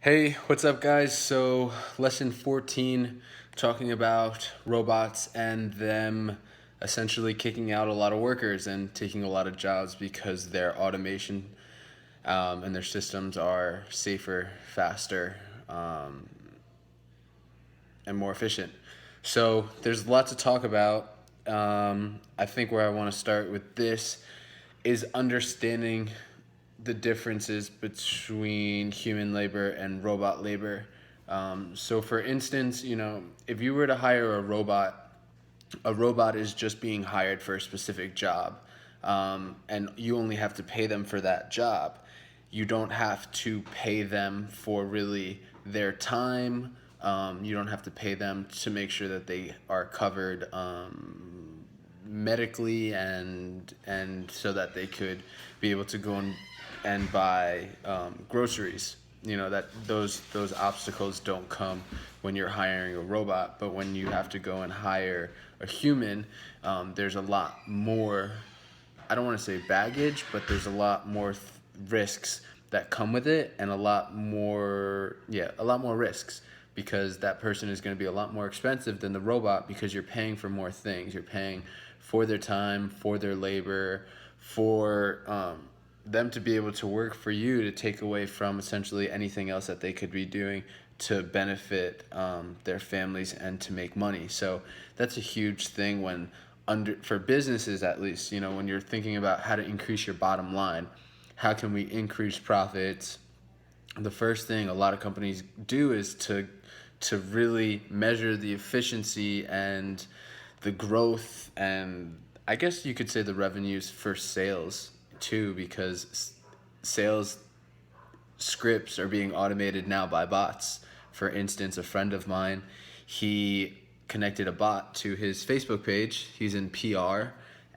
Hey, what's up, guys? So, lesson 14, talking about robots and them essentially kicking out a lot of workers and taking a lot of jobs because their automation and their systems are safer, faster, and more efficient. So, there's a lot to talk about. I think where I want to start with this is understanding the differences between human labor and robot labor. So, for instance, if you were to hire a robot is just being hired for a specific job, and you only have to pay them for that job. You don't have to pay them for really their time. You don't have to pay them to make sure that they are covered medically and so that they could be able to go and buy groceries. That those obstacles don't come when you're hiring a robot, but when you have to go and hire a human, there's a lot more. I don't want to say baggage, but there's a lot more risks that come with it, and a lot more risks because that person is going to be a lot more expensive than the robot because you're paying for more things. You're paying for their time, for their labor, for them to be able to work for you to take away from essentially anything else that they could be doing to benefit their families and to make money. So that's a huge thing when for businesses, at least, when you're thinking about how to increase your bottom line, how can we increase profits? The first thing a lot of companies do is to really measure the efficiency and the growth, and I guess you could say the revenues for sales too, because sales scripts are being automated now by bots. For instance, a friend of mine, he connected a bot to his Facebook page. He's in PR,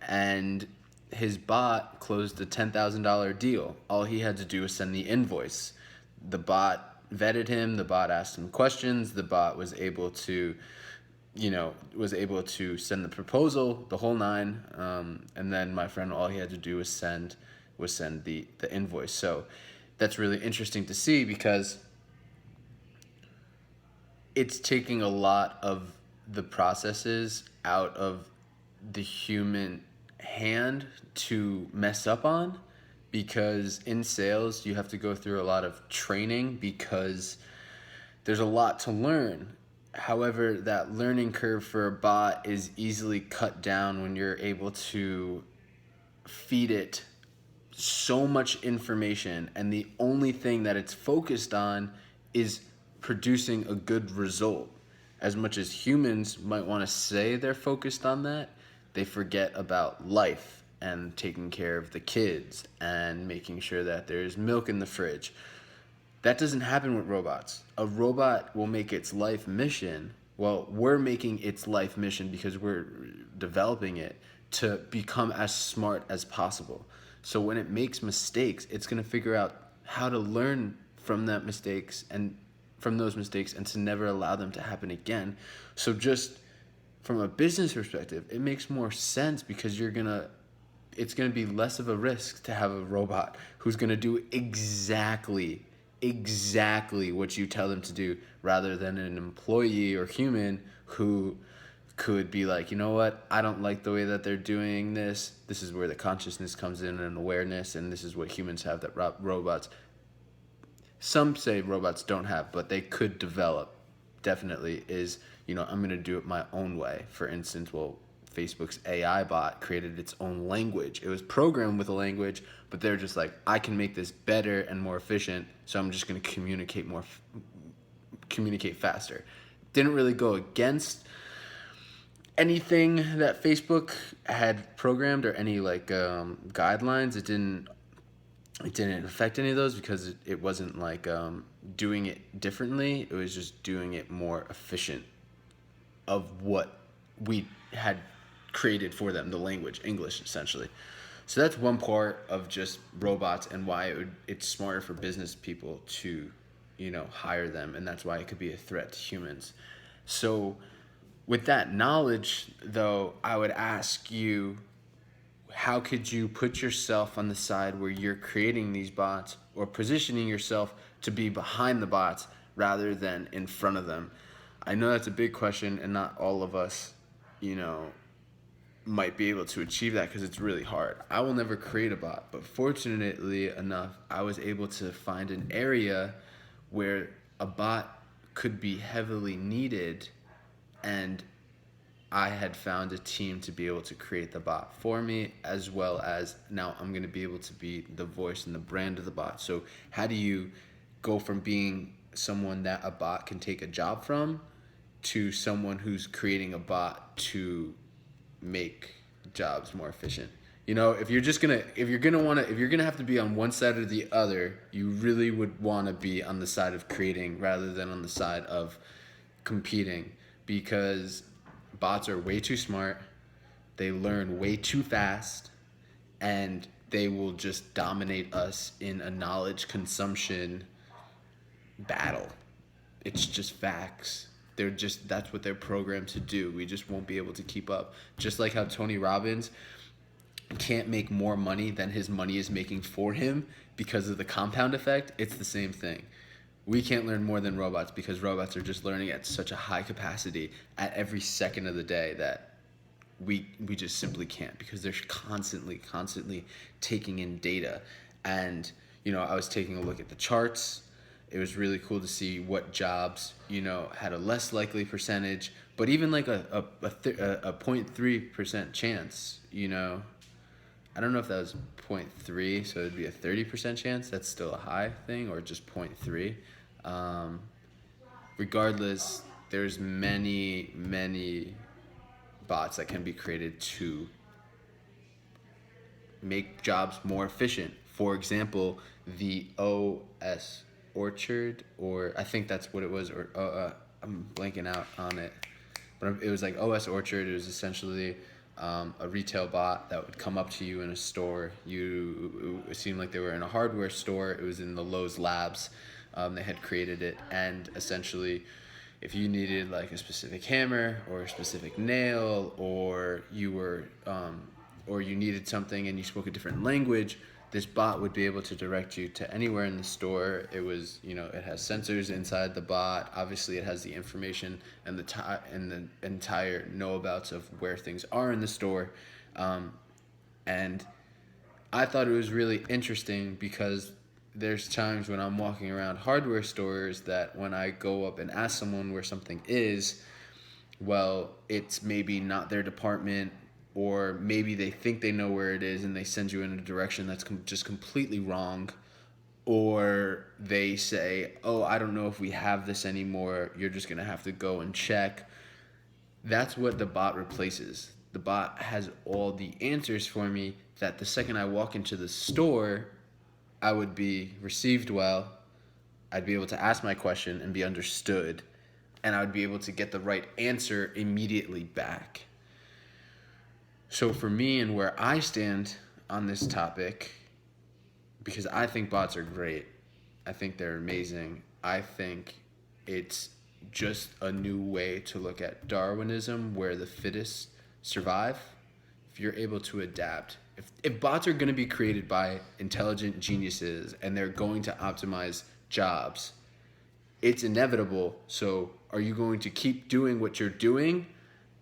and his bot closed a $10,000 deal. All he had to do was send the invoice. The bot vetted him. The bot asked him questions. The bot was able to send the proposal, the whole nine, and then my friend, all he had to do was send the invoice. So that's really interesting to see because it's taking a lot of the processes out of the human hand to mess up on, because in sales you have to go through a lot of training because there's a lot to learn. However, that learning curve for a bot is easily cut down when you're able to feed it so much information, and the only thing that it's focused on is producing a good result. As much as humans might want to say they're focused on that, they forget about life and taking care of the kids and making sure that there's milk in the fridge. That doesn't happen with robots. A robot will make its life mission. Well, we're making its life mission because we're developing it to become as smart as possible. So when it makes mistakes, it's going to figure out how to learn from those mistakes and to never allow them to happen again. So just from a business perspective, it makes more sense because it's going to be less of a risk to have a robot who's going to do exactly what you tell them to do, rather than an employee or human who could be like, you know what, I don't like the way that they're doing this. This is where the consciousness comes in and awareness, and this is what humans have that robots, some say robots don't have, but they could develop. Definitely is, I'm going to do it my own way. For instance, Facebook's AI bot created its own language. It was programmed with a language, but they're just like, I can make this better and more efficient, so I'm just going to communicate faster. Didn't really go against anything that Facebook had programmed or any guidelines. It didn't affect any of those because it wasn't doing it differently. It was just doing it more efficient of what we had created for them, the language, English, essentially. So that's one part of just robots and why it's smarter for business people to, hire them, and that's why it could be a threat to humans. So with that knowledge, though, I would ask you, how could you put yourself on the side where you're creating these bots or positioning yourself to be behind the bots rather than in front of them? I know that's a big question, and not all of us, you know, might be able to achieve that because it's really hard. I will never create a bot, but fortunately enough, I was able to find an area where a bot could be heavily needed, and I had found a team to be able to create the bot for me, as well as now I'm going to be able to be the voice and the brand of the bot. So how do you go from being someone that a bot can take a job from to someone who's creating a bot to make jobs more efficient? You know, if you're gonna have to be on one side or the other, you really would want to be on the side of creating rather than on the side of competing, because bots are way too smart, they learn way too fast, and they will just dominate us in a knowledge consumption battle. It's just facts. That's what they're programmed to do. We just won't be able to keep up. Just like how Tony Robbins can't make more money than his money is making for him because of the compound effect, it's the same thing. We can't learn more than robots because robots are just learning at such a high capacity at every second of the day that we just simply can't, because they're constantly taking in data. And, you know, I was taking a look at the charts. It was really cool to see what jobs, you know, had a less likely percentage, but even like a 0.3% chance, you know. I don't know if that was 0.3, so it'd be a 30% chance. That's still a high thing, or just 0.3. Regardless, there's many bots that can be created to make jobs more efficient. For example, the OS Orchard, or I think that's what it was, or I'm blanking out on it, but it was like OS Orchard. It was essentially a retail bot that would come up to you in a store. It seemed like they were in a hardware store. It was in the Lowe's Labs. They had created it, and essentially, if you needed like a specific hammer or a specific nail, or you needed something and you spoke a different language, this bot would be able to direct you to anywhere in the store. It was, you know, it has sensors inside the bot. Obviously, it has the information and the entire know-abouts of where things are in the store. And I thought it was really interesting because there's times when I'm walking around hardware stores that when I go up and ask someone where something is, well, it's maybe not their department, or maybe they think they know where it is and they send you in a direction that's just completely wrong, or they say, oh, I don't know if we have this anymore, you're just going to have to go and check. That's what the bot replaces. The bot has all the answers for me, that the second I walk into the store, I would be received well, I'd be able to ask my question and be understood, and I would be able to get the right answer immediately back. So for me and where I stand on this topic, because I think bots are great, I think they're amazing, I think it's just a new way to look at Darwinism, where the fittest survive. If you're able to adapt, if bots are going to be created by intelligent geniuses and they're going to optimize jobs, it's inevitable. So are you going to keep doing what you're doing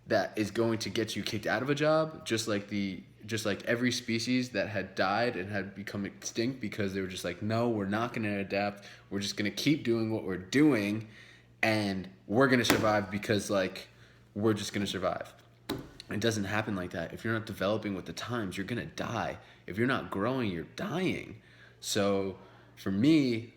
that is going to get you kicked out of a job, just like every species that had died and had become extinct because they were just like, no, we're not going to adapt, we're just going to keep doing what we're doing, and we're going to survive because like we're just going to survive. It doesn't happen like that. If you're not developing with the times, you're going to die. If you're not growing, you're dying. So for me,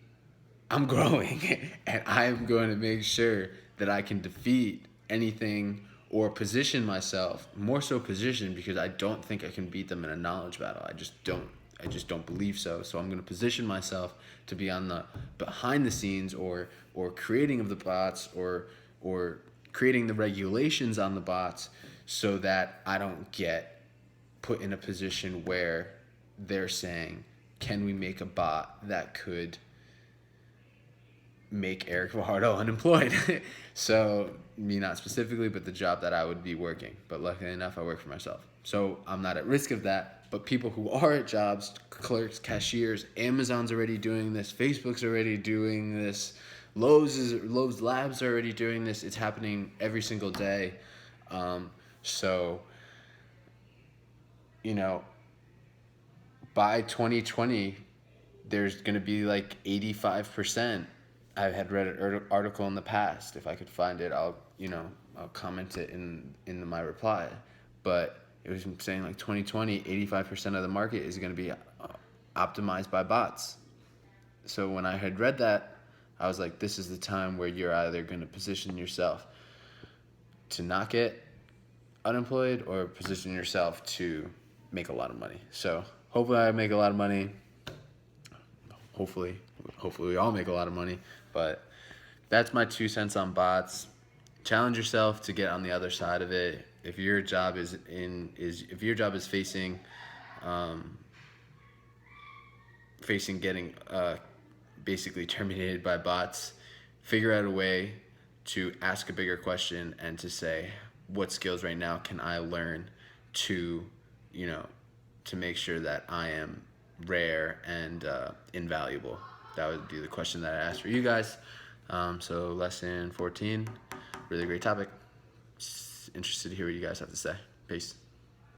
I'm growing and I'm going to make sure that I can defeat anything, or position myself, more so position, because I don't think I can beat them in a knowledge battle. I just don't believe so. So I'm going to position myself to be on the behind the scenes, or creating of the bots, or creating the regulations on the bots, so that I don't get put in a position where they're saying, can we make a bot that could make Eric Fajardo unemployed? So me, not specifically, but the job that I would be working. But luckily enough, I work for myself, so I'm not at risk of that. But people who are at jobs, clerks, cashiers, Amazon's already doing this, Facebook's already doing this, Lowe's Labs are already doing this. It's happening every single day. So, you know, by 2020, there's going to be like 85%. I had read an article in the past. If I could find it, I'll comment it in my reply. But it was saying like 2020, 85% of the market is going to be optimized by bots. So when I had read that, I was like, this is the time where you're either going to position yourself to not get unemployed or position yourself to make a lot of money. So hopefully I make a lot of money. Hopefully we all make a lot of money. But that's my 2 cents on bots. Challenge yourself to get on the other side of it. If your job is facing getting basically terminated by bots, figure out a way to ask a bigger question and to say, what skills right now can I learn to make sure that I am rare and invaluable. That would be the question that I asked for you guys. So lesson 14, really great topic. Interested to hear what you guys have to say. Peace.